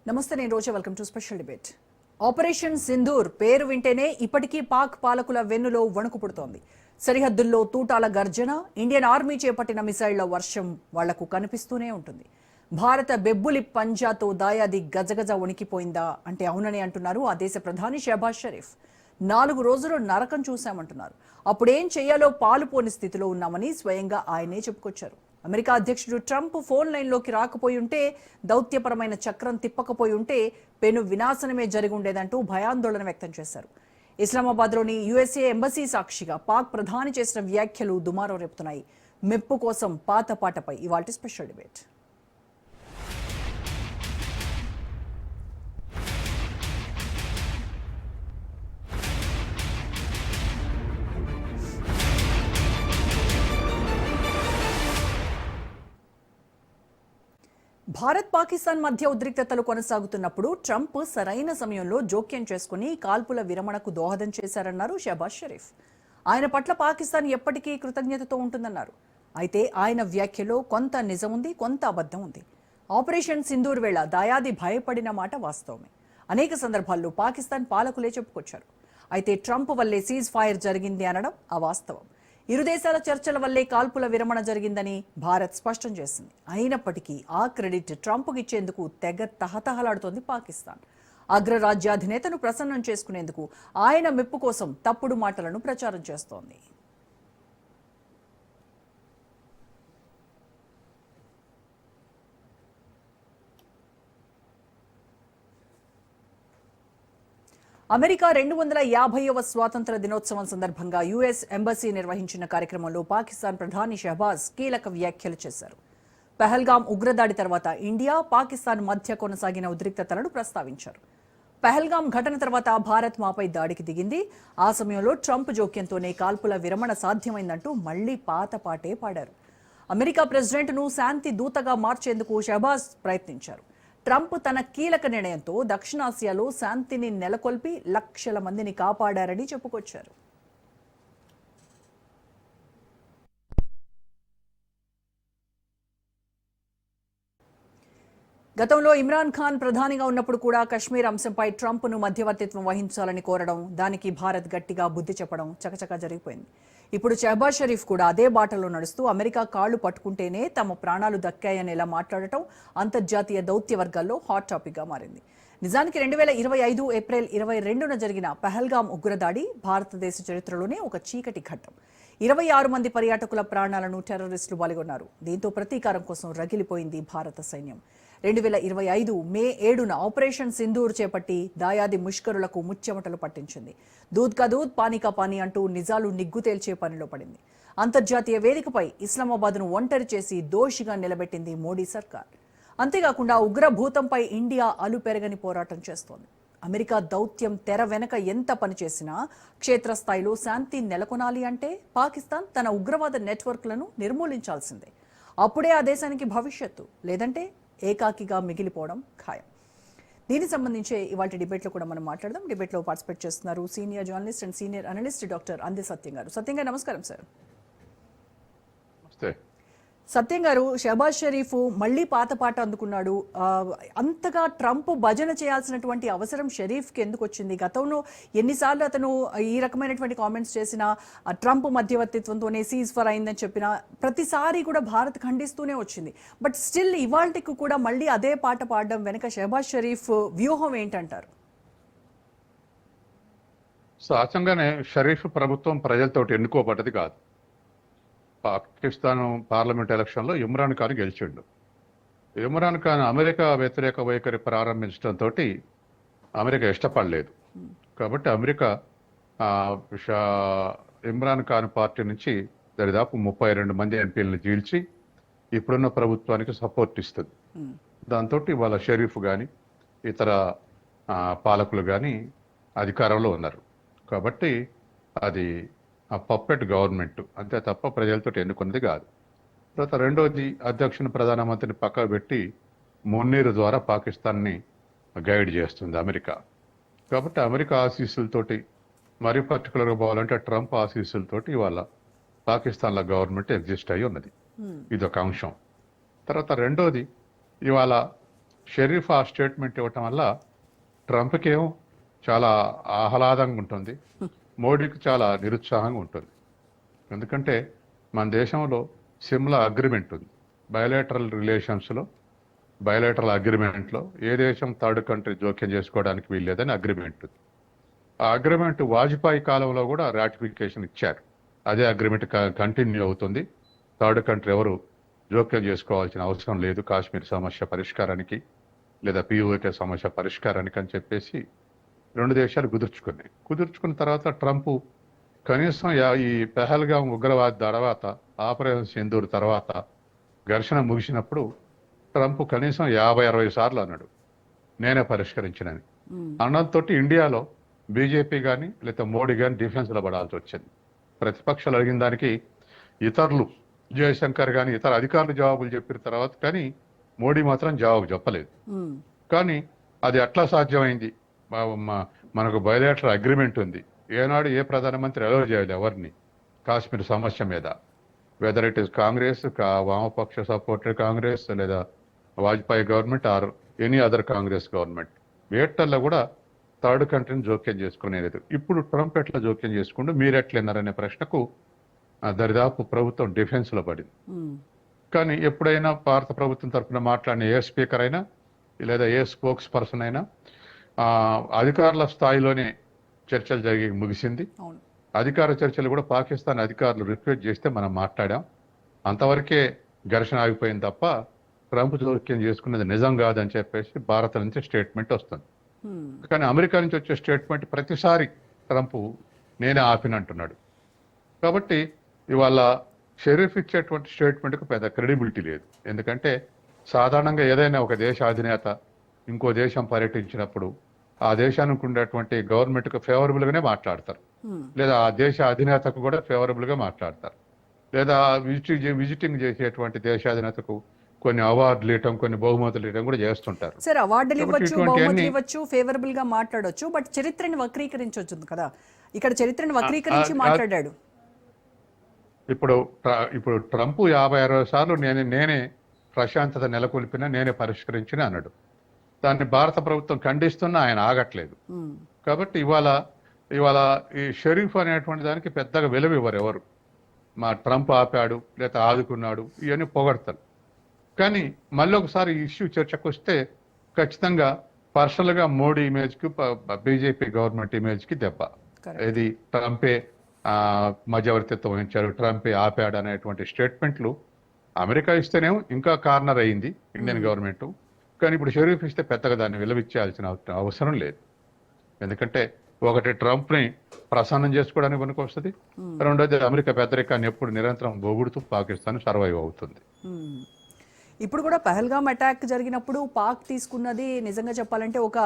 నమస్తే, నేను Roja. Welcome to special debate. Operation Sindoor పేరు వింటేనే ఇప్పటికీ పాక్ పాలకుల వెన్నులో వణుకు పుడుతోంది. సరిహద్దుల్లో తూటాల గర్జన, ఇండియన్ ఆర్మీ చేపట్టిన మిసైళ్ల వర్షం వాళ్లకు కనిపిస్తూనే ఉంటుంది. భారత బెబ్బులి పంజాతో దాయాది గజగజ వణికిపోయిందా అంటే అవునని అంటున్నారు ఆ దేశ ప్రధాని షహబాజ్ షరీఫ్. 4 రోజులు నరకం చూశామంటున్నారు. అప్పుడేం చేయాలో పాలుపోని స్థితిలో ఉన్నామని స్వయంగా ఆయనే చెప్పుకొచ్చారు. అమెరికా అధ్యక్షుడు ట్రంప్ ఫోన్ లైన్లోకి రాకపోయి ఉంటే, దౌత్యపరమైన చక్రం తిప్పకపోయి ఉంటే పెను వినాశనమే జరిగి ఉండేదంటూ భయాందోళన వ్యక్తం చేశారు. ఇస్లామాబాద్లోని యుఎస్ఏ ఎంబసీ సాక్షిగా పాక్ ప్రధాని చేసిన వ్యాఖ్యలు దుమారం రేపుతున్నాయి. మెప్పు కోసం పాత పాటపై ఇవాల్టి స్పెషల్ డిబేట్. భారత్ పాకిస్తాన్ మధ్య ఉద్రిక్తతలు కొనసాగుతున్నప్పుడు ట్రంప్ సరైన సమయంలో జోక్యం చేసుకుని కాల్పుల విరమణకు దోహదం చేశారన్నారు షహబాజ్ షరీఫ్. ఆయన పట్ల పాకిస్తాన్ ఎప్పటికీ కృతజ్ఞతతో ఉంటుందన్నారు. అయితే ఆయన వ్యాఖ్యలో కొంత నిజం ఉంది, కొంత అబద్ధం ఉంది. ఆపరేషన్ సింధూర్ వేళ దాయాది భయపడిన మాట వాస్తవమే. అనేక సందర్భాల్లో పాకిస్తాన్ పాలకులే చెప్పుకొచ్చారు. అయితే ట్రంప్ వల్లే సీజ్ ఫైర్ జరిగింది అనడం అవాస్తవం. ఇరు దేశాల చర్చల వల్లే కాల్పుల విరమణ జరిగిందని భారత్ స్పష్టం చేసింది. అయినప్పటికీ ఆ క్రెడిట్ ట్రంప్కి ఇచ్చేందుకు తెగ తహతహలాడుతోంది పాకిస్తాన్. అగ్రరాజ్యాధినేతను ప్రసన్నం చేసుకునేందుకు ఆయన మెప్పు కోసం తప్పుడు మాటలను ప్రచారం చేస్తోంది. అమెరికా 250వ స్వాతంత్ర దినోత్సవం సందర్భంగా యుఎస్ ఎంబసీ నిర్వహించిన కార్యక్రమంలో పాకిస్తాన్ ప్రధాని షహబాజ్ కీలక వ్యాఖ్యలు చేశారు. పహల్గాం ఉగ్రదాడి తర్వాత ఇండియా, పాకిస్తాన్ మధ్య కొనసాగిన ఉద్రిక్తతలను ప్రస్తావించారు. పహల్గాం ఘటన తర్వాత భారత్ మాపై దాడికి దిగింది. ఆ సమయంలో ట్రంప్ జోక్యంతోనే కాల్పుల విరమణ సాధ్యమైందంటూ మళ్లీ పాత పాటే పాడారు. అమెరికా ప్రెసిడెంట్ను శాంతి దూతగా మార్చేందుకు షహబాజ్ ప్రయత్నించారు. ట్రంప్ తన కీలక నిర్ణయంతో దక్షిణాసియాలో శాంతిని నెలకొల్పి లక్షల మందిని కాపాడారని చెప్పుకొచ్చారు. గతంలో ఇమ్రాన్ ఖాన్ ప్రధానిగా ఉన్నప్పుడు కూడా కశ్మీర్ అంశంపై ట్రంప్ను మధ్యవర్తిత్వం వహించాలని కోరడం, దానికి భారత్ గట్టిగా బుద్ధి చెప్పడం చకచకా జరిగిపోయింది. ఇప్పుడు షహబాజ్ షరీఫ్ కూడా అదే బాటలో నడుస్తూ అమెరికా కాళ్లు పట్టుకుంటేనే తమ ప్రాణాలు దక్కాయనేలా మాట్లాడటం అంతర్జాతీయ దౌత్య వర్గాల్లో హాట్ టాపిక్గా మారింది. నిజానికి 2025 ఏప్రిల్ 22న జరిగిన పహల్గాం ఉగ్రదాడి భారతదేశ చరిత్రలోనే ఒక చీకటి ఘట్టం. 26 మంది పర్యాటకుల ప్రాణాలను టెర్రరిస్టులు బలిగొన్నారు. దీంతో ప్రతీకారం కోసం రగిలిపోయింది భారత సైన్యం. 2025 మే 7న ఆపరేషన్ సింధూర్ చేపట్టి దాయాది ముష్కరులకు ముచ్చెమటలు పట్టించింది. దూద్ కా దూద్, పానీ కా పానీ అంటూ నిజాలు నిగ్గు తేల్చే పనిలో పడింది. అంతర్జాతీయ వేదికపై ఇస్లామాబాద్ను ఒంటరి చేసి దోషిగా నిలబెట్టింది మోడీ సర్కార్. అంతేకాకుండా ఉగ్రభూతంపై ఇండియా అలుపెరగని పోరాటం చేస్తోంది. అమెరికా దౌత్యం తెర వెనక ఎంత పనిచేసినా క్షేత్రస్థాయిలో శాంతి నెలకొనాలి అంటే పాకిస్తాన్ తన ఉగ్రవాద నెట్వర్క్లను నిర్మూలించాల్సిందే. అప్పుడే ఆ దేశానికి భవిష్యత్తు, లేదంటే ఏకాకిగా మిగిలిపోవడం ఖాయం. దీనికి సంబంధించి ఇవాళ డిబేట్లో కూడా మనం మాట్లాడదాం. డిబేట్లో పార్టిసిపేట్ చేస్తున్నారు senior journalist and senior analyst doctor అంది సత్యం గారు. సత్యం గారు నమస్కారం సార్. సత్యం గారు, షహబాజ్ షరీఫ్ మళ్లీ పాత పాట అందుకున్నాడు. అంతగా ట్రంప్ భజన చేయాల్సినటువంటి అవసరం షరీఫ్కి ఎందుకు వచ్చింది? గతంలో ఎన్నిసార్లు అతను ఈ రకమైనటువంటి కామెంట్స్ చేసినా, ట్రంప్ మధ్యవర్తిత్వంతోనే సీజ్ ఫైర్ అయిందని చెప్పినా ప్రతిసారి కూడా భారత్ ఖండిస్తూనే వచ్చింది. బట్ స్టిల్ ఇవాళకి కూడా మళ్ళీ అదే పాట పాడడం వెనుక షహబాజ్ షరీఫ్ వ్యూహం ఏంటంటారు? సహజంగానే షరీఫ్ ప్రభుత్వం ప్రజలతోటి ఎన్నుకోబడ్డది కాదు. పాకిస్తాన్ పార్లమెంట్ ఎలక్షన్లో ఇమ్రాన్ ఖాన్ గెలిచిండు. ఇమ్రాన్ ఖాన్ అమెరికా వ్యతిరేక వైఖరి ప్రారంభించడంతో అమెరికా ఇష్టపడలేదు. కాబట్టి అమెరికా ఇమ్రాన్ ఖాన్ పార్టీ నుంచి దరిదాపు 32 మంది ఎంపీలను చీల్చి ఇప్పుడున్న ప్రభుత్వానికి సపోర్ట్ ఇస్తుంది. దాంతో ఇవాళ షరీఫ్ కానీ ఇతర పాలకులు కానీ అధికారంలో ఉన్నారు. కాబట్టి అది ఆ పప్పెట్ గవర్నమెంట్ అంతే తప్ప ప్రజలతో ఎన్నుకున్నది కాదు. తర్వాత రెండోది, అధ్యక్షుని ప్రధానమంత్రిని పక్కకు పెట్టి మున్నీరు ద్వారా పాకిస్తాన్ని గైడ్ చేస్తుంది అమెరికా. కాబట్టి అమెరికా ఆశీస్సులతోటి, మరి పర్టికులర్గా పోవాలంటే ట్రంప్ ఆశీస్సులతోటి ఇవాళ పాకిస్తాన్లో గవర్నమెంట్ ఎగ్జిస్ట్ అయి ఉన్నది. ఇదొక అంశం. తర్వాత రెండోది, ఇవాళ షరీఫ్ ఆ స్టేట్మెంట్ ఇవ్వటం వల్ల ట్రంప్కి ఏమో చాలా ఆహ్లాదంగా ఉంటుంది, మోడీకి చాలా నిరుత్సాహంగా ఉంటుంది. ఎందుకంటే మన దేశంలో సిమ్లా అగ్రిమెంట్ ఉంది. బయలేటరల్ రిలేషన్స్లో, బయలేటరల్ అగ్రిమెంట్లో ఏ దేశం థర్డ్ కంట్రీ జోక్యం చేసుకోవడానికి వీల్లేదని అగ్రిమెంట్ ఉంది. ఆ అగ్రిమెంట్ వాజ్పేయి కాలంలో కూడా రాటిఫికేషన్ ఇచ్చారు. అదే అగ్రిమెంట్ కంటిన్యూ అవుతుంది. థర్డ్ కంట్రీ ఎవరు జోక్యం చేసుకోవాల్సిన అవసరం లేదు కాశ్మీర్ సమస్య పరిష్కారానికి లేదా పిఓకే సమస్య పరిష్కారానికి అని చెప్పేసి రెండు దేశాలు కుదుర్చుకున్న తర్వాత ట్రంప్ కనీసం ఈ పెహల్గాం ఉగ్రవాద తర్వాత, ఆపరేషన్ సింధూర్ తర్వాత ఘర్షణ ముగిసినప్పుడు ట్రంప్ కనీసం 50-60 సార్లు అన్నాడు నేనే పరిష్కరించినని. అన్నంతో ఇండియాలో బీజేపీ కానీ లేదా మోడీ కానీ డిఫెన్స్లో పడాల్సి వచ్చింది. ప్రతిపక్షాలు అడిగిన దానికి ఇతరులు, జయశంకర్ కానీ ఇతర అధికారులు జవాబులు చెప్పిన తర్వాత కానీ మోడీ మాత్రం జవాబు చెప్పలేదు. కానీ అది ఎట్లా సాధ్యమైంది? మనకు బయలేటరల్ అగ్రిమెంట్ ఉంది. ఏనాడు ఏ ప్రధానమంత్రి అలౌ చేయాలి ఎవరిని కాశ్మీర్ సమస్య మీద, వెదర్ ఇట్ ఈస్ కాంగ్రెస్, వామపక్ష సపోర్టెడ్ కాంగ్రెస్, లేదా Vajpayee government or any other Congress government, వేటల్లో కూడా థర్డ్ కంట్రీని జోక్యం చేసుకునేది. ఇప్పుడు ట్రంప్ ఎట్లా జోక్యం చేసుకుంటూ మీరు ఎట్లన్నారనే ప్రశ్నకు దరిదాపు ప్రభుత్వం డిఫెన్స్లో పడింది. కానీ ఎప్పుడైనా భారత ప్రభుత్వం తరఫున మాట్లాడిన ఏ స్పీకర్ అయినా లేదా ఏ స్పోక్స్ పర్సన్ అయినా అధికారుల స్థాయిలోనే చర్చలు జరిగి ముగిసింది. అధికార చర్చలు కూడా పాకిస్తాన్ అధికారులు రిక్వెస్ట్ చేస్తే మనం మాట్లాడాం. అంతవరకే ఘర్షణ ఆగిపోయింది తప్ప ట్రంప్ జోక్యం చేసుకున్నది నిజం కాదని చెప్పేసి భారత నుంచి స్టేట్మెంట్ వస్తుంది. కానీ అమెరికా నుంచి వచ్చే స్టేట్మెంట్ ప్రతిసారి ట్రంప్ నేనే ఆపినంటున్నాడు. కాబట్టి ఇవాళ షరీఫ్ ఇచ్చేటువంటి స్టేట్మెంట్కు పెద్ద క్రెడిబిలిటీ లేదు. ఎందుకంటే సాధారణంగా ఏదైనా ఒక దేశ అధినేత ఇంకో దేశం పర్యటించినప్పుడు ఆ దేశానికి ఉండేటువంటి గవర్నమెంట్కు ఫేవరబుల్గానే మాట్లాడతారు, లేదా ఆ దేశ అధినేతకు కూడా ఫేవరబుల్గా మాట్లాడతారు, లేదా విజిటింగ్ చేసేటువంటి దేశాధినేతకు కొన్ని అవార్డులు ఇవ్వటం, కొన్ని బహుమతులు ఇవ్వడం కూడా చేస్తుంటారు. సార్, అవార్డులు ఇవ్వచ్చు, బహుమతులు ఇవ్వచ్చు, ఫేవరబుల్ గా మాట్లాడొచ్చు, బట్ చరిత్రని వక్రీకరించవచ్చు కదా. ఇక్కడ చరిత్రని వక్రీకరించి మాట్లాడాడు. ఇప్పుడు ట్రంప్ 50-60 సార్లు నేనే ప్రశాంతత నెలకొల్పిన, నేనే పరిష్కరించిన అన్నాడు. దాన్ని భారత ప్రభుత్వం ఖండిస్తున్నా ఆయన ఆగట్లేదు. కాబట్టి ఇవాళ ఈ షరీఫ్ అనేటువంటి దానికి పెద్దగా విలువ ఇవ్వరు ఎవరు. మా ట్రంప్ ఆపాడు లేదా ఆదుకున్నాడు ఇవన్నీ పొగడతారు. కానీ మళ్ళీ ఒకసారి ఈ ఇష్యూ చర్చకు వస్తే ఖచ్చితంగా పర్సనల్గా మోడీ ఇమేజ్కి, బీజేపీ గవర్నమెంట్ ఇమేజ్కి దెబ్బ. ఇది ట్రంపే మధ్యవర్తిత్వం వహించారు, ట్రంపే ఆపాడు అనేటువంటి స్టేట్మెంట్లు అమెరికా ఇస్తేనేమో ఇంకా కార్నర్ అయింది ఇండియన్ గవర్నమెంట్. కానీ ఇప్పుడు షరీఫ్ ఇస్తే పెద్దగా దాన్ని విలువిచ్చేయాల్సిన అవసరం లేదు. ఎందుకంటే ఒకటి ట్రంప్ని ప్రసన్నం చేసుకోవడానికి పనికి వస్తుంది, రెండోది అమెరికా పెద్దరికాన్ని ఎప్పుడు నిరంతరం బొగుడుతూ పాకిస్తాన్ సర్వైవ్ అవుతుంది. ఇప్పుడు కూడా పహల్గామ్ అటాక్ జరిగినప్పుడు పాక్ తీసుకున్నది నిజంగా చెప్పాలంటే ఒక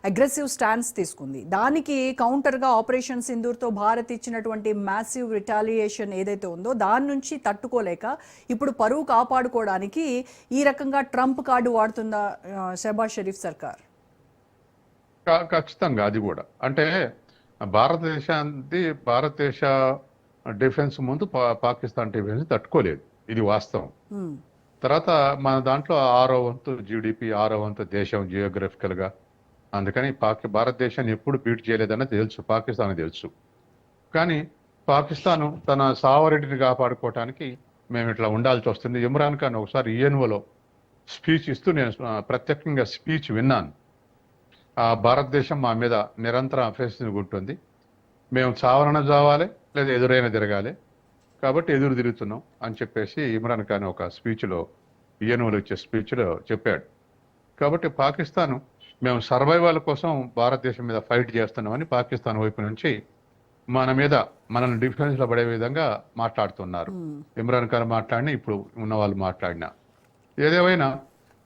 అగ్రెసివ్ స్టాన్స్ తీసుకుంది. దానికి కౌంటర్గా ఆపరేషన్ సింధూర్తో భారత్ ఇచ్చినటువంటి మ్యాసివ్ రిటాలియేషన్ ఏదైతే ఉందో దాని నుంచి తట్టుకోలేక ఇప్పుడు పరువు కాపాడుకోవడానికి ఈ రకంగా ట్రంప్ కార్డు వాడుతుందా షహబాజ్ షరీఫ్ సర్కార్? ఖచ్చితంగా అది కూడా. అంటే భారతదేశ డిఫెన్స్ ముందు పాకిస్తాన్ డిఫెన్స్ తట్టుకోలేదు, ఇది వాస్తవం. తర్వాత మన దాంట్లో 6వ వంతు జీడిపి, 6వ వంతు దేశం జియోగ్రఫికల్గా. అందుకని భారతదేశాన్ని ఎప్పుడు బీట్ చేయలేదన్నది తెలుసు, పాకిస్తాన్ తెలుసు. కానీ పాకిస్తాను తన సావరెడ్డిని కాపాడుకోవటానికి మేము ఇట్లా ఉండాల్సి వస్తుంది. ఇమ్రాన్ ఖాన్ ఒకసారి యుఎన్ఓలో స్పీచ్ ఇస్తూ నేను ప్రత్యేకంగా స్పీచ్ విన్నాను. భారతదేశం మా మీద నిరంతరం అఫెన్సివ్ ఉంటుంది, మేము చావాలి లేదా ఎదురైనా తిరగాలి, కాబట్టి ఎదురు తిరుగుతున్నాం అని చెప్పేసి ఇమ్రాన్ ఖాన్ ఒక స్పీచ్లో, యుఎన్ఓలో ఇచ్చే స్పీచ్లో చెప్పాడు. కాబట్టి పాకిస్తాన్ మేము సర్వైవల్ కోసం భారతదేశం మీద ఫైట్ చేస్తున్నామని పాకిస్తాన్ వైపు నుంచి మనల్ని డిఫెన్స్లో పడే విధంగా మాట్లాడుతున్నారు. ఇమ్రాన్ ఖాన్ మాట్లాడినా ఇప్పుడు ఉన్న వాళ్ళు మాట్లాడినా ఏదేమైనా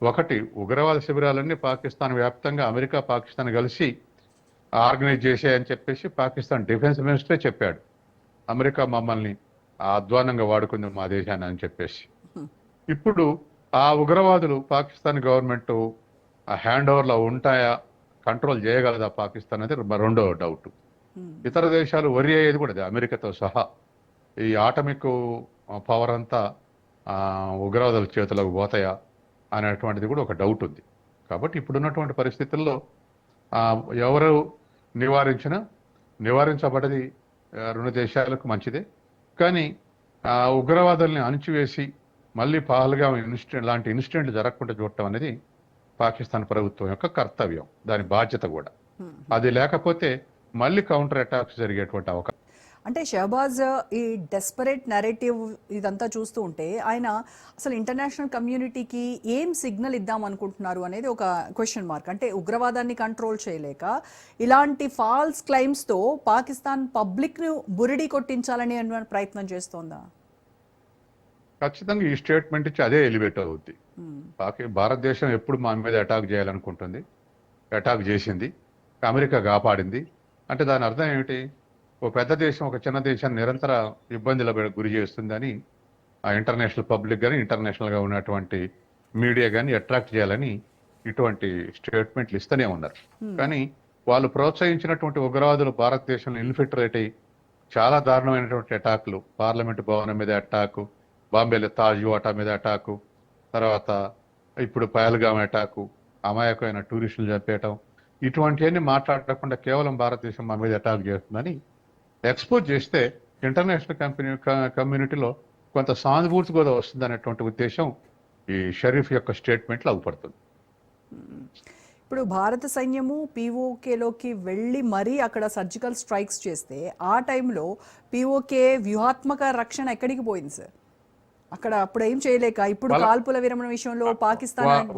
ఒకటి, ఉగ్రవాద శిబిరాలన్నీ పాకిస్తాన్ వ్యాప్తంగా అమెరికా పాకిస్తాన్ కలిసి ఆర్గనైజ్ చేశాయని చెప్పేసి పాకిస్తాన్ డిఫెన్స్ మినిస్టరే చెప్పాడు. అమెరికా మమ్మల్ని అధ్వానంగా వాడుకుంది మా దేశాన్ని అని చెప్పేసి. ఇప్పుడు ఆ ఉగ్రవాదులు పాకిస్తాన్ గవర్నమెంట్ హ్యాండ్ ఓవర్లో ఉంటాయా, కంట్రోల్ చేయగలదా పాకిస్తాన్ అనేది రెండో డౌట్. ఇతర దేశాలు వరి అయ్యేది కూడా అమెరికాతో సహా. ఈ ఆటమిక్ పవర్ అంతా ఉగ్రవాదుల చేతులకు పోతాయా అనేటువంటిది కూడా ఒక డౌట్ ఉంది. కాబట్టి ఇప్పుడున్నటువంటి పరిస్థితుల్లో ఆ, ఎవరు నివారించినా నివారించబడది రెండు దేశాలకు మంచిదే. కానీ ఉగ్రవాదుల్ని అణిచివేసి మళ్ళీ పహల్గాం ఇన్సిడెంట్ లాంటి ఇన్సిడెంట్లు జరగకుండా చూడటం అనేది పాకిస్తాన్ ప్రభుత్వం యొక్క కర్తవ్యం, దాని బాధ్యత కూడా. అది లేకపోతే మళ్ళీ కౌంటర్ అటాక్స్ జరిగేటువంటి అవకాశం. అంటే షహబాజ్ ఈ డెస్పరేట్ నెరేటివ్ ఇదంతా చూస్తూ ఉంటే ఆయన అసలు ఇంటర్నేషనల్ కమ్యూనిటీకి ఏం సిగ్నల్ ఇద్దాం అనుకుంటున్నారు అనేది ఒక క్వశ్చన్ మార్క్. అంటే ఉగ్రవాదాన్ని కంట్రోల్ చేయలేక ఇలాంటి ఫాల్స్ క్లెయిమ్స్తో పాకిస్తాన్ పబ్లిక్ను బురిడి కొట్టించాలని ప్రయత్నం చేస్తోందా? ఖచ్చితంగా ఈ స్టేట్మెంట్ ఇచ్చి అదే ఎలివేట్ అవుద్ది. భారతదేశం ఎప్పుడు మా మీద అటాక్ చేయాలనుకుంటుంది, అటాక్ చేసింది, అమెరికా కాపాడింది అంటే దాని అర్థం ఏమిటి? ఓ పెద్ద దేశం ఒక చిన్న దేశాన్ని నిరంతర ఇబ్బందులకు గురి చేస్తుందని ఆ ఇంటర్నేషనల్ పబ్లిక్ కానీ ఇంటర్నేషనల్గా ఉన్నటువంటి మీడియా కానీ అట్రాక్ట్ చేయాలని ఇటువంటి స్టేట్మెంట్లు ఇస్తూనే ఉన్నారు. కానీ వాళ్ళు ప్రోత్సహించినటువంటి ఉగ్రవాదులు భారతదేశంలో ఇన్ఫిల్ట్రేట్ అయ్యి చాలా దారుణమైనటువంటి అటాక్లు, పార్లమెంటు భవనం మీద అటాకు, బాంబేలో తాజ్ వాటా మీద అటాకు, తర్వాత ఇప్పుడు పహల్గాం అటాకు, అమాయకమైన టూరిస్టులు చంపేయటం, ఇటువంటివన్నీ మాట్లాడకుండా కేవలం భారతదేశం మా మీద అటాక్ చేస్తుందని ఎక్స్పోజ్ చేస్తే ఇంటర్నేషనల్ కమ్యూనిటీలో కొంత సానుభూతి కూడా వస్తుంది అనేటువంటి ఉద్దేశం ఈ షరీఫ్ యొక్క స్టేట్మెంట్లో అవుపడుతుంది. ఇప్పుడు భారత సైన్యము పీఓకేలోకి వెళ్ళి మరీ అక్కడ సర్జికల్ స్ట్రైక్స్ చేస్తే ఆ టైంలో పీఓకే వ్యూహాత్మక రక్షణ ఎక్కడికి పోయింది సార్? అక్కడ అప్పుడు ఏం చేయలేక ఇప్పుడు కాల్పుల విరమణ విషయంలో పాకిస్తాన్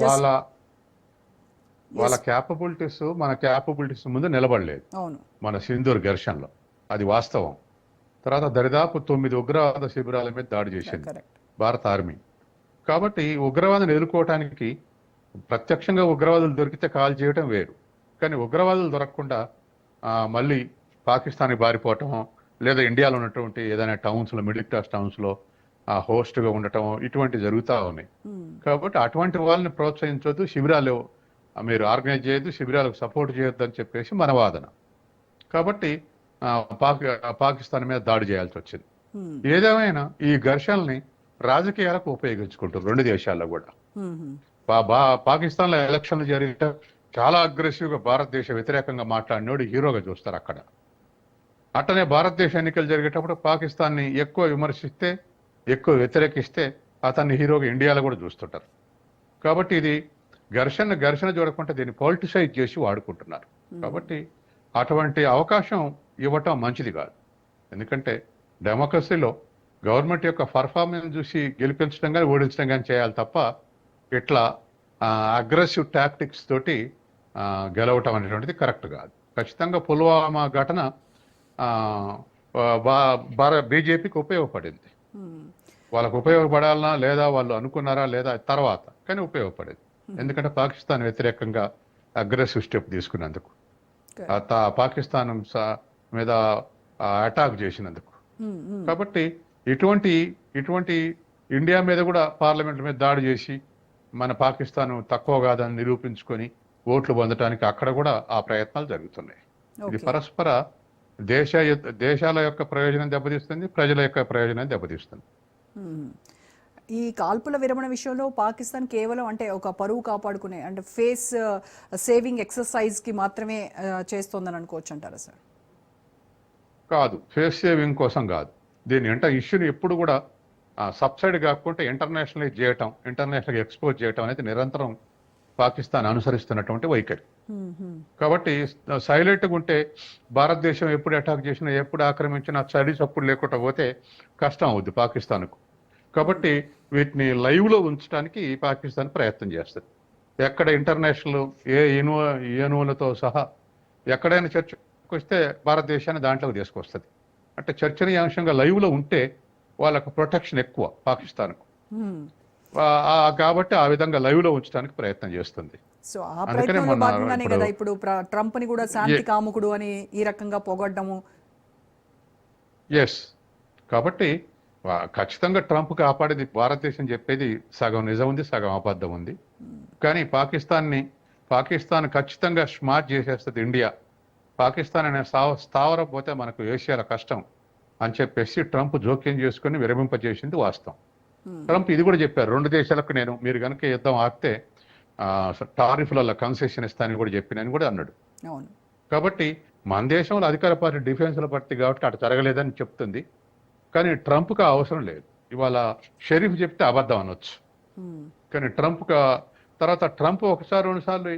వాళ్ళ క్యాపబిలిటీస్ మన క్యాపబిలిటీస్ ముందు నిలబడలేదు. అవును, మన సింధూర్ ఘర్షణలో అది వాస్తవం. తర్వాత దరిదాపు 9 ఉగ్రవాద శిబిరాల మీద దాడి చేసింది భారత ఆర్మీ. కాబట్టి ఉగ్రవాదాన్ని ఎదుర్కోవటానికి ప్రత్యక్షంగా ఉగ్రవాదులు దొరికితే కాల్ చేయటం వేరు, కానీ ఉగ్రవాదులు దొరకకుండా మళ్ళీ పాకిస్తాన్కి బారిపోవటం, లేదా ఇండియాలో ఉన్నటువంటి ఏదైనా టౌన్స్లో, మిడిల్ క్లాస్ టౌన్స్లో హోస్ట్గా ఉండటం, ఇటువంటి జరుగుతూ ఉన్నాయి. కాబట్టి అటువంటి వాళ్ళని ప్రోత్సహించొద్దు, శిబిరాలు మీరు ఆర్గనైజ్ చేయొద్దు, శిబిరాలకు సపోర్ట్ చేయొద్దు అని చెప్పేసి మన వాదన. కాబట్టి పాకిస్తాన్ మీద దాడి చేయాల్సి వచ్చింది. ఏదేమైనా ఈ ఘర్షణల్ని రాజకీయాలకు ఉపయోగించుకుంటారు రెండు దేశాల్లో కూడా. పాకిస్తాన్లో ఎలక్షన్లు జరిగితే చాలా అగ్రెసివ్గా భారతదేశ వ్యతిరేకంగా మాట్లాడినోడు హీరోగా చూస్తారు అక్కడ. అట్టనే భారతదేశ ఎన్నికలు జరిగేటప్పుడు పాకిస్తాన్ని ఎక్కువ విమర్శిస్తే, ఎక్కువ వ్యతిరేకిస్తే అతన్ని హీరోగా ఇండియాలో కూడా చూస్తుంటారు. కాబట్టి ఇది ఘర్షణ చూడకుండా దీన్ని పొలిటిసైజ్ చేసి వాడుకుంటున్నారు. కాబట్టి అటువంటి అవకాశం ఇవ్వటం మంచిది కాదు. ఎందుకంటే డెమోక్రసీలో గవర్నమెంట్ యొక్క పర్ఫార్మెన్స్ చూసి గెలిపించడం కానీ ఓడించడం కానీ చేయాలి తప్ప ఇట్లా అగ్రెసివ్ టాక్టిక్స్ తోటి గెలవటం అనేటువంటిది కరెక్ట్ కాదు. ఖచ్చితంగా పుల్వామా ఘటన బీజేపీకి ఉపయోగపడింది. వాళ్ళకు ఉపయోగపడాలన్నా లేదా వాళ్ళు అనుకున్నారా లేదా తర్వాత, కానీ ఉపయోగపడేది. ఎందుకంటే పాకిస్తాన్ వ్యతిరేకంగా అగ్రెసివ్ స్టెప్ తీసుకున్నందుకు, పాకిస్తాన్ మీద అటాక్ చేసినందుకు. కాబట్టి ఇటువంటి ఇండియా మీద కూడా పార్లమెంట్ మీద దాడి చేసి మన పాకిస్తాన్ తక్కువ కాదని నిరూపించుకొని ఓట్లు పొందడానికి అక్కడ కూడా ఆ ప్రయత్నాలు జరుగుతున్నాయి. ఇది పరస్పర దేశాల యొక్క ప్రయోజనం దెబ్బతీస్తుంది, ప్రజల యొక్క ప్రయోజనం దెబ్బతీస్తుంది. ఈ కాల్పుల విరమణ విషయంలో పాకిస్తాన్ కేవలం అంటే ఒక పరువు కాపాడుకునే అంటే ఫేస్ సేవింగ్ ఎక్సర్సైజ్కి మాత్రమే చేస్తోందని అనుకోవచ్చు అంటారా సార్? కాదు, ఫేస్ సేవింగ్ కోసం కాదు. దీని ఇష్యూని ఎప్పుడు కూడా సబ్సైడ్ కాకుండా ఇంటర్నేషనలైజ్ చేయటం, ఇంటర్నేషనల్గా ఎక్స్పోజ్ చేయటం అనేది నిరంతరం పాకిస్తాన్ అనుసరిస్తున్నటువంటి వైఖరి. కాబట్టి సైలెంట్గా ఉంటే భారతదేశం ఎప్పుడు అటాక్ చేసినా, ఎప్పుడు ఆక్రమించినా స్టడీస్ అప్పుడు లేకుండా పోతే కష్టం అవుద్ది పాకిస్తాన్కు. కాబట్టి వీటిని లైవ్లో ఉంచడానికి పాకిస్తాన్ ప్రయత్నం చేస్తుంది. ఎక్కడ ఇంటర్నేషనల్ ఏనువులతో సహా ఎక్కడైనా చర్చకు వస్తే భారతదేశాన్ని దాంట్లోకి తీసుకొస్తుంది. అంటే చర్చనీయాంశంగా లైవ్లో ఉంటే వాళ్ళకు ప్రొటెక్షన్ ఎక్కువ పాకిస్తాన్కు. కాబట్టి ఆ విధంగా లైవ్లో ఉంచడానికి ప్రయత్నం చేస్తుంది. సో ఆ ప్రయత్నంలో భాగంగానే కదా ఇప్పుడు ట్రంప్ ని కూడా శాంతి కాముకుడు అని ఈ రకంగా పొగడ్డము. ఎస్, కాబట్టి ఖచ్చితంగా ట్రంప్ కాపాడేది భారతదేశం చెప్పేది సగం నిజం ఉంది, సగం అబద్ధం ఉంది. కానీ పాకిస్తాన్ ఖచ్చితంగా స్మార్ట్ చేసేస్తుంది ఇండియా. పాకిస్తాన్ అనే స్థావరం పోతే మనకు ఏషియాలో కష్టం అని చెప్పేసి ట్రంప్ జోక్యం చేసుకుని విరమింపజేసింది వాస్తవం. ట్రంప్ ఇది కూడా చెప్పారు, రెండు దేశాలకు మీరు కనుక యుద్ధం ఆపితే టారిఫ్లలో కన్సెషన్ ఇస్తానని కూడా చెప్పినని కూడా అన్నాడు. అవును. కాబట్టి మన దేశంలో అధికార పార్టీ డిఫెన్స్లో పడుతుంది కాబట్టి అటు జరగలేదని చెప్తుంది. కానీ ట్రంప్కి ఆ అవసరం లేదు. ఇవాళ షరీఫ్ చెప్తే అబద్ధం అనొచ్చు, కానీ తర్వాత ట్రంప్ ఒకసారి రెండుసార్లు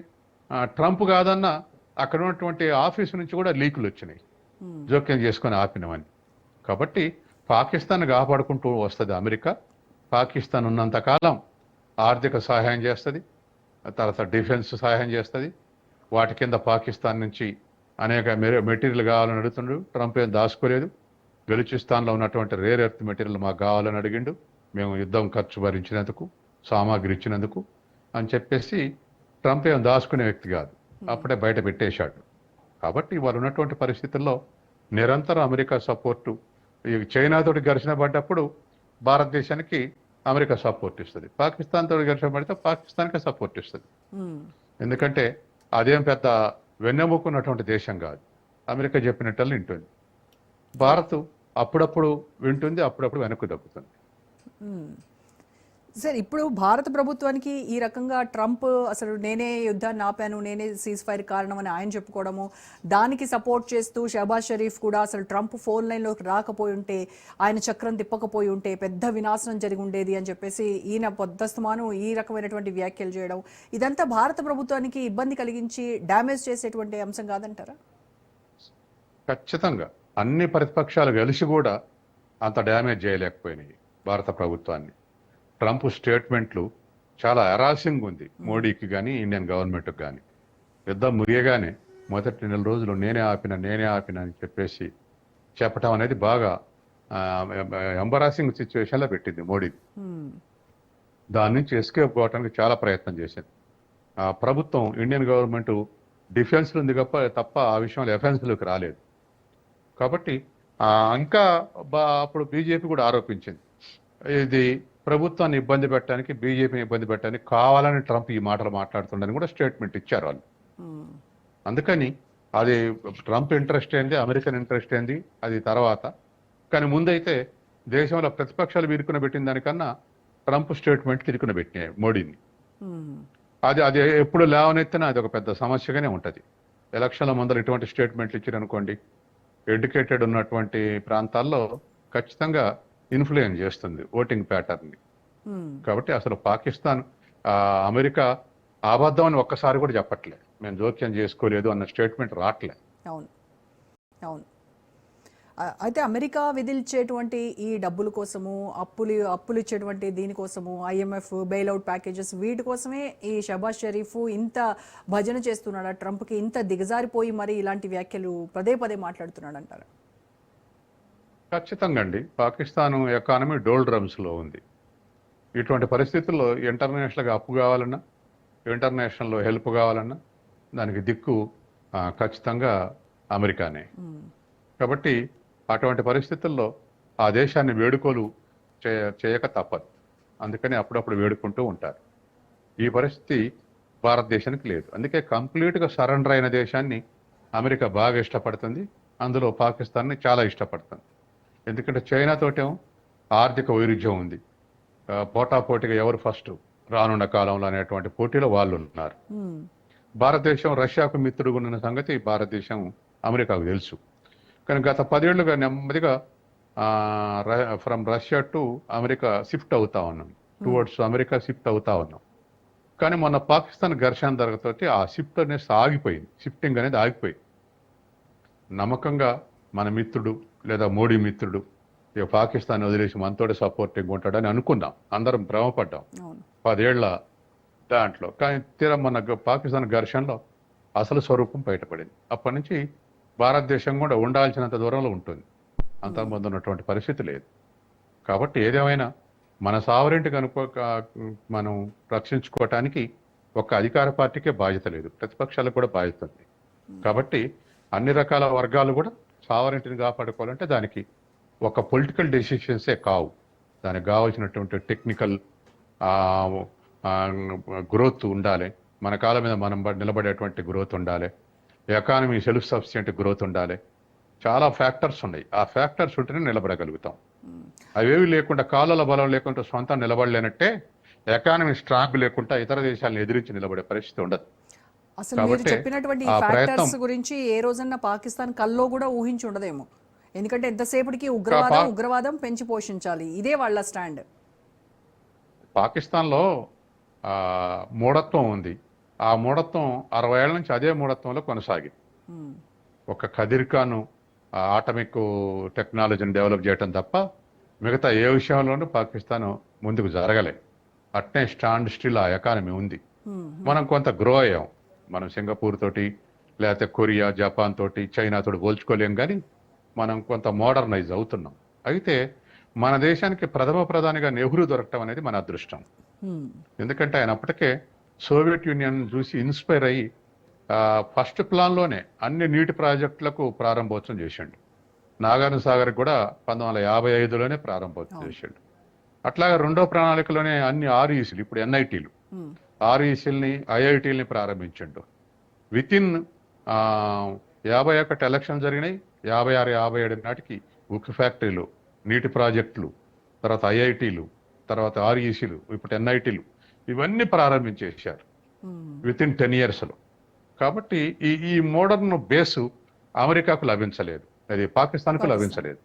ట్రంప్ కాదన్నా అక్కడ ఉన్నటువంటి ఆఫీసు నుంచి కూడా లీకులు వచ్చినాయి, జోక్యం చేసుకొని ఆపినవని. కాబట్టి పాకిస్తాన్ కాపాడుకుంటూ వస్తుంది అమెరికా. పాకిస్తాన్ ఉన్నంతకాలం ఆర్థిక సహాయం చేస్తుంది, తర్వాత డిఫెన్స్ సహాయం చేస్తుంది. వాటి కింద పాకిస్తాన్ నుంచి అనేక మెటీరియల్ కావాలని అడుగుతుండ్రు. ట్రంప్ ఏం దాచుకోలేదు. బెలూచిస్తాన్లో ఉన్నటువంటి రేర్ ఎర్త్ మెటీరియల్ మాకు కావాలని అడిగిండు. మేము యుద్ధం ఖర్చు భరించినందుకు, సామాగ్రి ఇచ్చినందుకు అని చెప్పేసి ట్రంప్ ఏం దాచుకునే వ్యక్తి కాదు, అప్పుడే బయట పెట్టేశాడు. కాబట్టి వాళ్ళు ఉన్నటువంటి పరిస్థితుల్లో నిరంతరం అమెరికా సపోర్టు. ఈ చైనాతోటి ఘర్షణ పడ్డప్పుడు భారతదేశానికి అమెరికా సపోర్ట్ ఇస్తుంది, పాకిస్తాన్ తోటి ఘర్షణ పడితే పాకిస్తాన్కే సపోర్ట్ ఇస్తుంది. ఎందుకంటే అదేం పెద్ద వెన్నెముకున్నటువంటి దేశం కాదు, అమెరికా చెప్పినట్టు వింటుంది. భారత్ అప్పుడప్పుడు వింటుంది, అప్పుడప్పుడు వెనక్కు దక్కుతుంది. సార్, ఇప్పుడు భారత ప్రభుత్వానికి ఈ రకంగా ట్రంప్ అసలు నేనే యుద్ధాన్ని ఆపాను, నేనే సీజ్ ఫైర్ కారణం అని ఆయన చెప్పుకోవడము, దానికి సపోర్ట్ చేస్తూ షహబాజ్ షరీఫ్ కూడా అసలు ట్రంప్ ఫోన్ లైన్లోకి రాకపోయి ఉంటే, ఆయన చక్రం తిప్పకపోయి ఉంటే పెద్ద వినాశనం జరిగి ఉండేది అని చెప్పేసి ఈయన పొద్దస్తమాను ఈ రకమైనటువంటి వ్యాఖ్యలు చేయడం, ఇదంతా భారత ప్రభుత్వానికి ఇబ్బంది కలిగించి డ్యామేజ్ చేసేటువంటి అంశం కాదంటారా? ఖచ్చితంగా అన్ని ప్రతిపక్షాలు కలిసి కూడా అంత డ్యామేజ్ చేయలేకపోయినాయి భారత ప్రభుత్వాన్ని. ట్రంప్ స్టేట్మెంట్లు చాలా హెరాసింగ్ ఉంది మోడీకి కానీ ఇండియన్ గవర్నమెంట్కి కానీ. యుద్ధం ముగియగానే మొదటి నెల రోజులు నేనే ఆపిన అని చెప్పేసి చెప్పటం అనేది బాగా ఎంబరాసింగ్ సిచ్యువేషన్లో పెట్టింది మోడీ. దాని నుంచి ఎస్కేప్ కావడానికి చాలా ప్రయత్నం చేసింది ప్రభుత్వం. ఇండియన్ గవర్నమెంట్ డిఫెన్స్లో ఉంది తప్ప ఆ విషయంలో ఎఫెన్స్లోకి రాలేదు. కాబట్టి ఇంకా అప్పుడు బీజేపీ కూడా ఆరోపించింది, ఇది ప్రభుత్వాన్ని ఇబ్బంది పెట్టడానికి, బీజేపీని ఇబ్బంది పెట్టడానికి కావాలని ట్రంప్ ఈ మాటలు మాట్లాడుతుండని కూడా స్టేట్మెంట్ ఇచ్చారు వాళ్ళు. అందుకని అది ట్రంప్ ఇంట్రెస్ట్ ఏంది, అమెరికన్ ఇంట్రెస్ట్ ఏంది అది తర్వాత. కానీ ముందైతే దేశంలో ప్రతిపక్షాలు విరుకున పెట్టిన దానికన్నా ట్రంప్ స్టేట్మెంట్ తిరుకున పెట్టినాయి మోడీని. అది ఎప్పుడు లేవనెత్తినా అది ఒక పెద్ద సమస్యగానే ఉంటుంది. ఎలక్షన్ల ముందర ఇటువంటి స్టేట్మెంట్లు ఇచ్చారనుకోండి, ఎడ్యుకేటెడ్ ఉన్నటువంటి ప్రాంతాల్లో ఖచ్చితంగా ఇన్ఫ్లుయెన్స్ చేస్తుంది ఓటింగ్ ప్యాటర్న్ని. కాబట్టి అసలు పాకిస్తాన్ అమెరికా అబద్ధం అని ఒక్కసారి కూడా చెప్పట్లే, మేము జోక్యం చేసుకోలేదు అన్న స్టేట్మెంట్ రావట్లే. అవును, అవును. అయితే అమెరికా విధించేటువంటి ఈ డబ్బుల కోసము, అప్పులు ఇచ్చేటువంటి దీనికోసము, IMF బెయిల్అవుట్ ప్యాకేజెస్, వీటి కోసమే ఈ షహబాజ్ షరీఫ్ ఇంత భజన చేస్తున్నాడా? ట్రంప్కి ఇంత దిగజారిపోయి మరి ఇలాంటి వ్యాఖ్యలు పదే పదే మాట్లాడుతున్నాడు అంటారా? ఖచ్చితంగా అండి. పాకిస్తాన్ ఎకానమీ డోల్ డ్రమ్స్లో ఉంది. ఇటువంటి పరిస్థితుల్లో ఇంటర్నేషనల్గా అప్పు కావాలన్నా, ఇంటర్నేషనల్లో హెల్ప్ కావాలన్నా దానికి దిక్కు ఖచ్చితంగా అమెరికానే. కాబట్టి అటువంటి పరిస్థితుల్లో ఆ దేశాన్ని వేడుకోలు చేయక తప్పదు. అందుకని అప్పుడప్పుడు వేడుకుంటూ ఉంటారు. ఈ పరిస్థితి భారతదేశానికి లేదు. అందుకే కంప్లీట్గా సరెండర్ అయిన దేశాన్ని అమెరికా బాగా ఇష్టపడుతుంది, అందులో పాకిస్తాన్ని చాలా ఇష్టపడుతుంది. ఎందుకంటే చైనాతోటేమో ఆర్థిక వైరుధ్యం ఉంది, పోటాపోటీగా ఎవరు ఫస్ట్ రానున్న కాలంలో అనేటువంటి పోటీలో వాళ్ళు ఉన్నారు. భారతదేశం రష్యాకు మిత్రుడుగా ఉన్న సంగతి భారతదేశం అమెరికాకు తెలుసు. కానీ గత 10 ఏళ్లుగా నెమ్మదిగా from Russia to America shift అవుతా ఉన్నాం, టువర్డ్స్ అమెరికా షిఫ్ట్ అవుతా ఉన్నాం. కానీ మొన్న పాకిస్తాన్ ఘర్షణ జరగతోటి ఆ షిఫ్ట్ అనేది ఆగిపోయింది, షిఫ్టింగ్ అనేది ఆగిపోయింది. నమ్మకంగా మన మిత్రుడు లేదా మోడీ మిత్రుడు ఇక పాకిస్తాన్ వదిలేసి మనతోటి సపోర్టింగ్ ఉంటాడని అనుకున్నాం, అందరం భ్రమపడ్డాం 10 ఏళ్ల దాంట్లో. కానీ తీరం మన పాకిస్తాన్ ఘర్షణలో అసలు స్వరూపం బయటపడింది. అప్పటి నుంచి భారతదేశం కూడా ఉండాల్సినంత దూరంలో ఉంటుంది, అంతకుముందు ఉన్నటువంటి పరిస్థితి లేదు. కాబట్టి ఏదేమైనా మన సావరెంట్ మనం రక్షించుకోవటానికి ఒక అధికార పార్టీకే బాధ్యత లేదు, ప్రతిపక్షాలకు కూడా బాధ్యత ఉంది. కాబట్టి అన్ని రకాల వర్గాలు కూడా సావరెంట్ని కాపాడుకోవాలంటే దానికి ఒక పొలిటికల్ డెసిషన్సే కావు, దానికి కావాల్సినటువంటి టెక్నికల్ గ్రోత్ ఉండాలి, మన కాళ్ళ మీద మనం నిలబడేటువంటి గ్రోత్ ఉండాలి, ఎకానమీ సెల్ఫ్ సఫిషియెంట్ గ్రోత్ ఉండాలి. చాలా ఫ్యాక్టర్స్ ఉన్నాయి, ఆ ఫ్యాక్టర్స్ ఉంటేనే నిలబడగలుగుతాం. అవేవి లేకుండా కాళ్ళల బలం లేకుండా సొంతం నిలబడలేనట్టే ఎకానమీ స్ట్రాంగ్ లేకుండా ఇతర దేశాలను ఎదిరించి నిలబడే పరిస్థితి ఉండదు. అసలు మీరు కాబట్టి చెప్పినటువంటి ఈ ఆ ప్రయత్నం ఫ్యాక్టర్స్ గురించి ఏ రోజన్నా పాకిస్తాన్ కల్లో కూడా ఊహించి ఉండదేమో. ఎందుకంటే ఎంతసేపటికి కా- పా- ఉగ్రవాదం పెంచి పోషించాలి, ఇదే వాళ్ళ స్టాండ్. పాకిస్తాన్లో ఆ, మూఢత్వం ఉంది. ఆ మూఢత్వం 60 ఏళ్ల నుంచి అదే మూఢత్వంలో కొనసాగింది. ఒక ఖదిర్ ఖాన్ ఆటమిక్ టెక్నాలజీని డెవలప్ చేయటం తప్ప మిగతా ఏ విషయంలోనూ పాకిస్తాన్ ముందుకు జరగలే. అట్నే స్టాండ్ స్టిల్ ఆ ఎకానమీ ఉంది. మనం కొంత గ్రో అయ్యాం. మనం సింగపూర్ తోటి, లేకపోతే కొరియా, జపాన్ తోటి, చైనా తోటి పోల్చుకోలేం, కానీ మనం కొంత మోడర్నైజ్ అవుతున్నాం. అయితే మన దేశానికి ప్రథమ ప్రధానిగా నెహ్రూ దొరకటం అనేది మన అదృష్టం. ఎందుకంటే ఆయన అప్పటికే సోవియట్ యూనియన్ చూసి ఇన్స్పైర్ అయ్యి ఫస్ట్ ప్లాన్లోనే అన్ని నీటి ప్రాజెక్టులకు ప్రారంభోత్సవం చేసిండు. నాగార్జున సాగర్ కూడా 1955లోనే ప్రారంభోత్సవం చేసిండు. అట్లాగే రెండో ప్రణాళికలోనే అన్ని ఆర్ఈసీలు, ఇప్పుడు ఎన్ఐటీలు, ఆర్ఈసీలని, ఐఐటీలని ప్రారంభించిండు. విత్ ఇన్ 51 ఎలక్షన్ జరిగినాయి. 56, 57 నాటికి ఉక్కు ఫ్యాక్టరీలు, నీటి ప్రాజెక్టులు, తర్వాత ఐఐటీలు, తర్వాత ఆర్ఈసీలు, ఇప్పుడు ఎన్ఐటీలు, ఇవన్నీ ప్రారంభించేశారు విత్ ఇన్ 10 yearsలో. కాబట్టి ఈ మోడర్న్ బేసు అమెరికాకు లభించలేదు, అది పాకిస్తాన్కు లభించలేదు.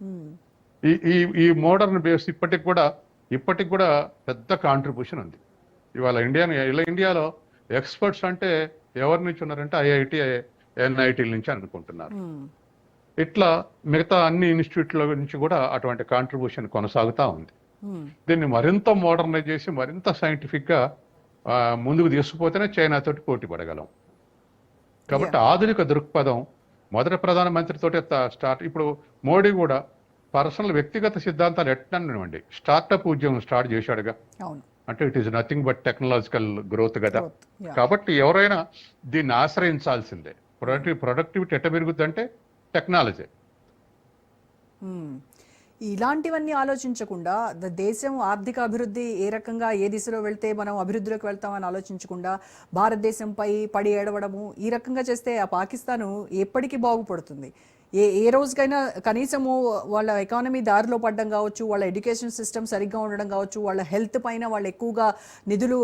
ఈ ఈ ఈ మోడర్న్ బేస్ ఇప్పటికి కూడా పెద్ద కాంట్రిబ్యూషన్ ఉంది. ఇవాళ ఇండియాలో ఎక్స్పర్ట్స్ అంటే ఎవరి నుంచి ఉన్నారంటే ఐఐటి, ఎన్ఐటీల నుంచి అనుకుంటున్నారు. ఇట్లా మిగతా అన్ని ఇన్స్టిట్యూట్ల నుంచి కూడా అటువంటి కాంట్రిబ్యూషన్ కొనసాగుతూ ఉంది. దీన్ని మరింత మోడర్నైజ్ చేసి మరింత సైంటిఫిక్ గా ముందుకు తీసుకుపోతేనే చైనా తోటి పోటీ పడగలం. కాబట్టి ఆధునిక దృక్పథం మొదటి ప్రధానమంత్రితోటి స్టార్ట్. ఇప్పుడు మోడీ కూడా పర్సనల్ వ్యక్తిగత సిద్ధాంతాలు ఎట్లనివ్వండి, స్టార్టప్ ఉద్యమం స్టార్ట్ చేశాడుగా. అంటే it is nothing but technological growth కదా. కాబట్టి ఎవరైనా దీన్ని ఆశ్రయించాల్సిందే. ప్రొడక్టివిటీ ఎట్ట పెరుగుద్ది అంటే టెక్నాలజీ. ఇలాంటివన్నీ ఆలోచించకుండా దేశం ఆర్థిక అభివృద్ధి ఏ రకంగా ఏ దిశలో వెళ్తే మనం అభివృద్ధిలోకి వెళ్తామని ఆలోచించకుండా భారతదేశంపై పడి ఏడవడము, ఈ రకంగా చేస్తే ఆ పాకిస్తాను ఎప్పటికీ బాగుపడుతుంది? ఏ రోజుకైనా కనీసము వాళ్ళ ఎకానమీ దారిలో పడడం కావచ్చు, వాళ్ళ ఎడ్యుకేషన్ సిస్టమ్ సరిగ్గా ఉండడం కావచ్చు, వాళ్ళ హెల్త్ పైన వాళ్ళు ఎక్కువగా నిధులు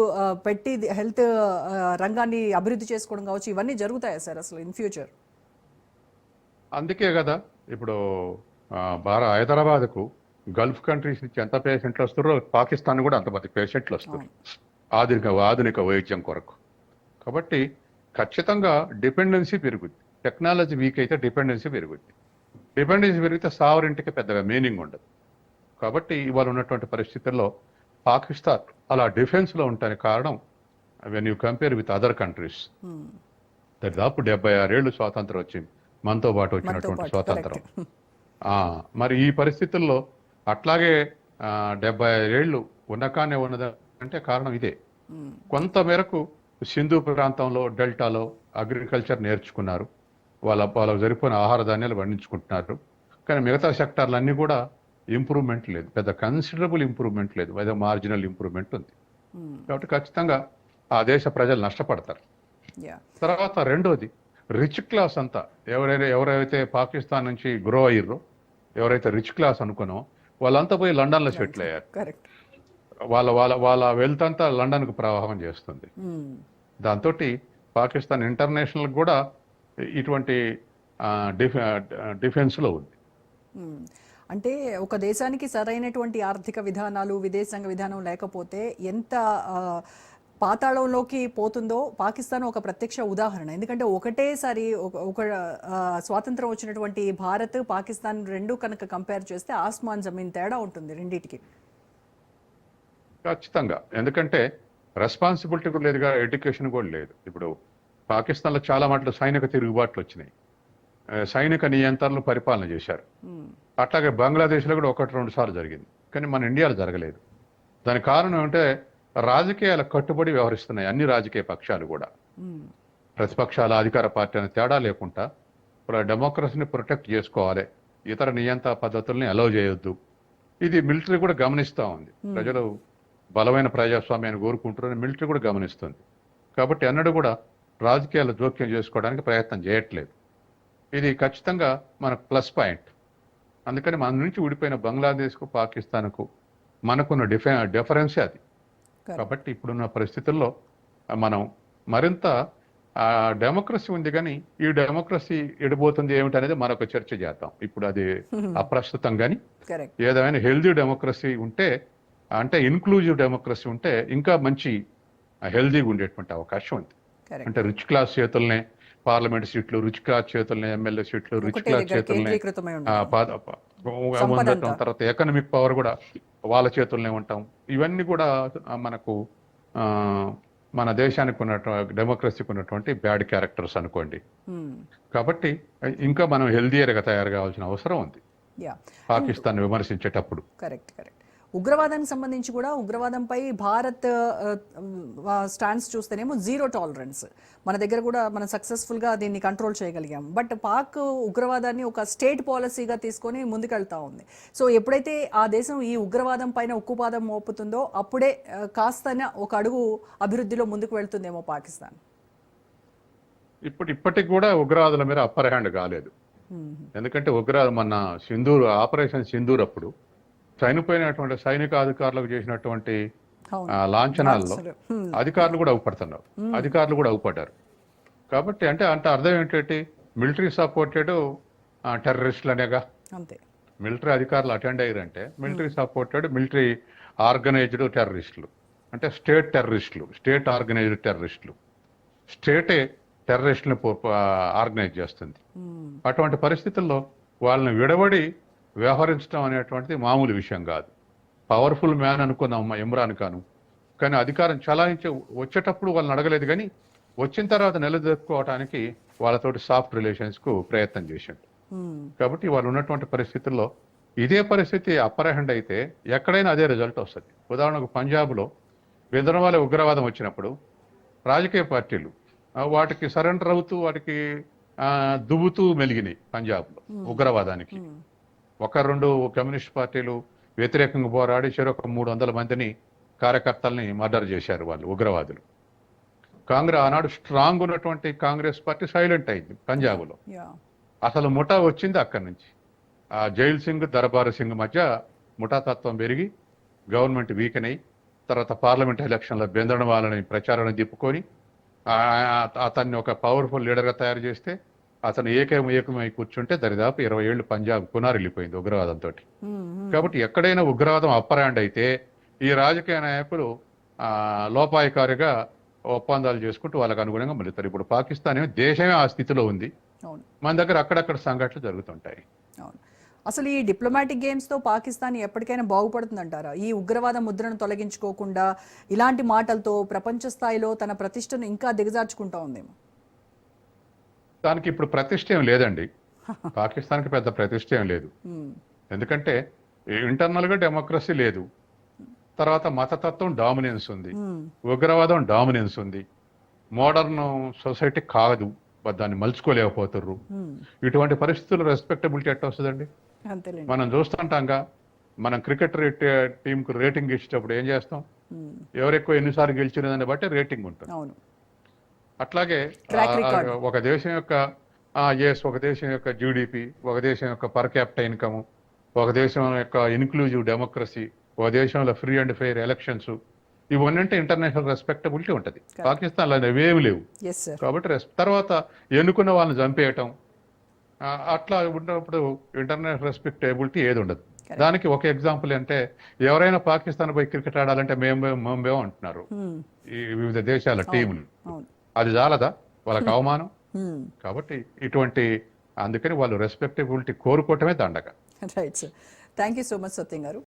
పెట్టి హెల్త్ రంగాన్ని అభివృద్ధి చేసుకోవడం కావచ్చు, ఇవన్నీ జరుగుతాయా సార్ అసలు ఇన్ ఫ్యూచర్? అందుకే కదా ఇప్పుడు హైదరాబాద్కు గల్ఫ్ కంట్రీస్ నుంచి ఎంత పేషెంట్లు వస్తారో పాకిస్తాన్ కూడా అంతమంది పేషెంట్లు వస్తారు ఆధునిక వైద్యం కొరకు. కాబట్టి ఖచ్చితంగా డిపెండెన్సీ పెరుగుద్ది. టెక్నాలజీ వీక్ అయితే డిపెండెన్సీ పెరుగుద్ది. డిపెండెన్సీ పెరిగితే సావరింటికి పెద్దగా మీనింగ్ ఉండదు. కాబట్టి ఇవాళ ఉన్నటువంటి పరిస్థితుల్లో పాకిస్తాన్ అలా డిఫెన్స్లో ఉండడానికి కారణం, when you compare with other countries, దాదాపు 76 ఏళ్ళు స్వాతంత్రం వచ్చింది, మనతో పాటు వచ్చినటువంటి స్వాతంత్రం. మరి ఈ పరిస్థితుల్లో అట్లాగే 75 ఏళ్ళు ఉన్నకానే ఉన్నదంటే కారణం ఇదే. కొంత మేరకు సింధు ప్రాంతంలో, డెల్టాలో అగ్రికల్చర్ నేర్చుకున్నారు, వాళ్ళకు సరిపోయిన ఆహార ధాన్యాలు పండించుకుంటున్నారు. కానీ మిగతా సెక్టార్లన్నీ కూడా ఇంప్రూవ్మెంట్ లేదు, పెద్ద కన్సిడరబుల్ ఇంప్రూవ్మెంట్ లేదు, ఏదో మార్జినల్ ఇంప్రూవ్మెంట్ ఉంది. కాబట్టి ఖచ్చితంగా ఆ దేశ ప్రజలు నష్టపడతారు. తర్వాత రెండోది, రిచ్ క్లాస్ అంతా ఎవరైతే పాకిస్తాన్ నుంచి గ్రో అయ్యారో, ఎవరైతే రిచ్ క్లాస్ అనుకునో వాళ్ళంతా పోయి లండన్లో సెటిల్ అయ్యారు. వాళ్ళ వెల్త్ అంతా లండన్కు ప్రవాహం చేస్తుంది. దాంతో పాకిస్తాన్ ఇంటర్నేషనల్ కూడా ఇటువంటి డిఫెన్స్లో ఉంది. అంటే ఒక దేశానికి సరైనటువంటి ఆర్థిక విధానాలు, విదేశాంగ విధానం లేకపోతే ఎంత పాతాళంలోకి పోతుందో పాకిస్తాన్ ఒక ప్రత్యక్ష ఉదాహరణ. ఎందుకంటే ఒకటేసారి ఒక స్వాతంత్రం వచ్చినటువంటి భారత్, పాకిస్తాన్ రెండు కనుక కంపేర్ చేస్తే ఆస్మాన్ జమీన్ తేడా ఉంటుంది రెండింటికి. ఖచ్చితంగా. ఎందుకంటే రెస్పాన్సిబిలిటీ కూడా లేదుగా, ఎడ్యుకేషన్ కూడా లేదు. ఇప్పుడు పాకిస్తాన్లో చాలా మటుకు సైనిక తిరుగుబాట్లు వచ్చినాయి, సైనిక నియంత్రణలు పరిపాలన చేశారు. అట్లాగే బంగ్లాదేశ్లో కూడా 1-2 సార్లు జరిగింది, కానీ మన ఇండియాలో జరగలేదు. దానికి కారణం ఏమంటే రాజకీయాల కట్టుబడి వ్యవహరిస్తున్నాయి అన్ని రాజకీయ పక్షాలు కూడా. ప్రతిపక్షాల, అధికార పార్టీ అనే తేడా లేకుండా డెమోక్రసీని ప్రొటెక్ట్ చేసుకోవాలి, ఇతర నియంత్రణ పద్ధతుల్ని అలౌ చేయొద్దు. ఇది మిలిటరీ కూడా గమనిస్తూ ఉంది. ప్రజలు బలమైన ప్రజాస్వామ్యాన్ని కోరుకుంటారని మిలిటరీ కూడా గమనిస్తుంది. కాబట్టి అన్నడు కూడా రాజకీయాలు జోక్యం చేసుకోవడానికి ప్రయత్నం చేయట్లేదు. ఇది ఖచ్చితంగా మనకు ప్లస్ పాయింట్. అందుకని మన నుంచి ఊడిపోయిన బంగ్లాదేశ్కు, పాకిస్తాన్కు మనకున్న డిఫరెన్సే అది. కాబట్టి ఇప్పుడున్న పరిస్థితుల్లో మనం మరింత డెమోక్రసీ ఉంది కానీ ఈ డెమోక్రసీ ఎడిపోతుంది ఏమిటి అనేది మరొక చర్చ చేద్దాం. ఇప్పుడు అది అప్రస్తుతం కానీ ఏదైనా హెల్దీ డెమోక్రసీ ఉంటే, అంటే ఇన్క్లూజివ్ డెమోక్రసీ ఉంటే ఇంకా మంచి హెల్దీగా ఉండేటువంటి అవకాశం ఉంది. అంటే రిచ్ క్లాస్ చేతుల్నే పార్లమెంట్ సీట్లు, రిచ్ క్లాస్ చేతుల్నే ఎమ్మెల్యే సీట్లు, రిచ్ క్లాస్ చేతుల్నే ఉండటం, తర్వాత ఎకనామిక్ పవర్ కూడా వాళ్ళ చేతుల్నే ఉంటాం. ఇవన్నీ కూడా మనకు మన దేశానికి ఉన్నటువంటి డెమోక్రసీకి ఉన్నటువంటి బ్యాడ్ క్యారెక్టర్స్ అనుకోండి. కాబట్టి ఇంకా మనం హెల్దీయర్గా తయారు కావాల్సిన అవసరం ఉంది పాకిస్తాన్ విమర్శించేటప్పుడు. కరెక్ట్. ఉగ్రవాదానికి సంబంధించి కూడా ఉగ్రవాదంపై భారత్ స్టాండ్స్ చూస్తేనేమో జీరో టాలరెన్స్. మన దగ్గర కూడా మనం సక్సెస్ఫుల్గా దీన్ని కంట్రోల్ చేయగలిగాం. బట్ పాక్ ఉగ్రవాదాన్ని ఒక స్టేట్ పాలసీగా తీసుకొని ముందుకెళ్తా ఉంది. సో ఎప్పుడైతే ఆ దేశం ఈ ఉగ్రవాదం పైన ఉక్కుపాదం మోపుతుందో అప్పుడే కాస్తన ఒక అడుగు అభివృద్ధిలో ముందుకు వెళ్తుందేమో పాకిస్తాన్. ఇప్పటికి కూడా ఉగ్రవాదుల మీద అప్పర్ హ్యాండ్ కాలేదు. ఎందుకంటే ఉగ్రవాదం మన సింధూర్ ఆపరేషన్ సింధూర్ అప్పుడు చనిపోయినటువంటి సైనిక అధికారులకు చేసినటువంటి లాంఛనాల్లో అధికారులు కూడా అవుపడుతున్నారు, అధికారులు కూడా అవుపడ్డారు. కాబట్టి అంటే అర్థం ఏంటంటే మిలిటరీ సపోర్టెడ్ టెర్రరిస్టులు అనేగా. మిలిటరీ అధికారులు అటెండ్ అయ్యారంటే మిలిటరీ సపోర్టెడ్, మిలిటరీ ఆర్గనైజ్డ్ టెర్రరిస్టులు అంటే స్టేట్ టెర్రరిస్టులు, స్టేట్ ఆర్గనైజ్డ్ టెర్రరిస్టులు. స్టేటే టెర్రరిస్టులను ఆర్గనైజ్ చేస్తుంది. అటువంటి పరిస్థితుల్లో వాళ్ళని విడబడి వ్యవహరించడం అనేటువంటిది మామూలు విషయం కాదు. పవర్ఫుల్ మ్యాన్ అనుకున్నాం ఇమ్రాన్ ఖాన్, కానీ అధికారం చలాయించి వచ్చేటప్పుడు వాళ్ళని అడగలేదు, కానీ వచ్చిన తర్వాత నిలదొక్కుకోవడానికి వాళ్ళతోటి సాఫ్ట్ రిలేషన్స్కు ప్రయత్నం చేశాడు. కాబట్టి వాళ్ళు ఉన్నటువంటి పరిస్థితుల్లో ఇదే పరిస్థితి అప్పర్ హ్యాండ్ అయితే ఎక్కడైనా అదే రిజల్ట్ వస్తుంది. ఉదాహరణకు పంజాబ్లో విధనవాళ్ళ ఉగ్రవాదం వచ్చినప్పుడు రాజకీయ పార్టీలు వాటికి సరెండర్ అవుతూ వాటికి దువ్వుతూ మెలిగినాయి. పంజాబ్లో ఉగ్రవాదానికి 1-2 కమ్యూనిస్ట్ పార్టీలు వ్యతిరేకంగా పోరాడి చెరొక 300 మందిని కార్యకర్తల్ని మర్డర్ చేశారు వాళ్ళు ఉగ్రవాదులు. కాంగ్రెస్ ఆనాడు స్ట్రాంగ్ ఉన్నటువంటి కాంగ్రెస్ పార్టీ సైలెంట్ అయింది పంజాబ్లో. అసలు ముఠా వచ్చింది అక్కడి నుంచి. ఆ జైల్ సింగ్, దర్బార్ సింగ్ మధ్య ముఠాతత్వం పెరిగి గవర్నమెంట్ వీకెన్ అయ్యి తర్వాత పార్లమెంట్ ఎలక్షన్లో బెందడం వాళ్ళని ప్రచారాన్ని తిప్పుకొని అతన్ని ఒక పవర్ఫుల్ లీడర్గా తయారు చేస్తే అతను ఏకమై కూర్చుంటే దరిదాపు 20 ఏళ్ళు పంజాబ్ పునారిల్లిపోయింది ఉగ్రవాదంతో. కాబట్టి ఎక్కడైనా ఉగ్రవాదం అప్పర్ హ్యాండ్ అయితే ఈ రాజకీయ నాయకులు లోపాయకారిగా ఒప్పందాలు చేసుకుంటూ వాళ్ళకు అనుగుణంగా మలుతారు. ఇప్పుడు పాకిస్తాన్ దేశమే ఆ స్థితిలో ఉంది. మన దగ్గర అక్కడక్కడ సంఘటనలు జరుగుతుంటాయి. అసలు ఈ డిప్లొమాటిక్ గేమ్స్ తో పాకిస్తాన్ ఎప్పటికైనా బాగుపడుతుందంటారా? ఈ ఉగ్రవాద ముద్రను తొలగించుకోకుండా ఇలాంటి మాటలతో ప్రపంచ స్థాయిలో తన ప్రతిష్టను ఇంకా దిగజార్చుకుంటా ఉందేమో. దానికి ఇప్పుడు ప్రతిష్ట ఏం లేదండి. పాకిస్తాన్కి పెద్ద ప్రతిష్ట ఏం లేదు. ఎందుకంటే ఇంటర్నల్ గా డెమోక్రసీ లేదు, తర్వాత మతతత్వం డామినెన్స్ ఉంది, ఉగ్రవాదం డామినెన్స్ ఉంది, మోడర్న్ సొసైటీ కాదు, దాన్ని మలుచుకోలేకపోతుర్రు. ఇటువంటి పరిస్థితుల్లో రెస్పెక్టబిలిటీ ఎట్లా వస్తుందండి? మనం చూస్తుంటాంగా, మనం క్రికెట్ టీంకు రేటింగ్ ఇచ్చేటప్పుడు ఏం చేస్తాం? ఎవరెక్కువ ఎన్నిసార్లు గెలిచినదాన్ని బట్టి రేటింగ్ ఉంటుంది. అట్లాగే ఒక దేశం యొక్క ఒక దేశం యొక్క జీడిపి, ఒక దేశం యొక్క పర్ క్యాపిటల్ ఇన్కమ్, ఒక దేశం యొక్క ఇన్క్లూజివ్ డెమోక్రసీ, ఒక దేశంలో ఫ్రీ అండ్ ఫెయిర్ ఎలక్షన్స్, ఇవన్నీ ఇంటర్నేషనల్ రెస్పెక్టబిలిటీ ఉంటుంది. పాకిస్తాన్లో అవేమి లేవు. కాబట్టి తర్వాత ఎన్నుకున్న వాళ్ళని చంపేయటం అట్లా ఉన్నప్పుడు ఇంటర్నేషనల్ రెస్పెక్టబిలిటీ ఏది ఉండదు. దానికి ఒక ఎగ్జాంపుల్ అంటే ఎవరైనా పాకిస్తాన్ పోయి క్రికెట్ ఆడాలంటే మేము అంటున్నారు ఈ వివిధ దేశాల టీములు. అది చాలదా వాళ్ళకి అవమానం? కాబట్టి అందుకని వాళ్ళు రెస్పెక్టబిలిటీ కోరుకోవటమే దండగ. Right sir, thank you so much Satyam గారు.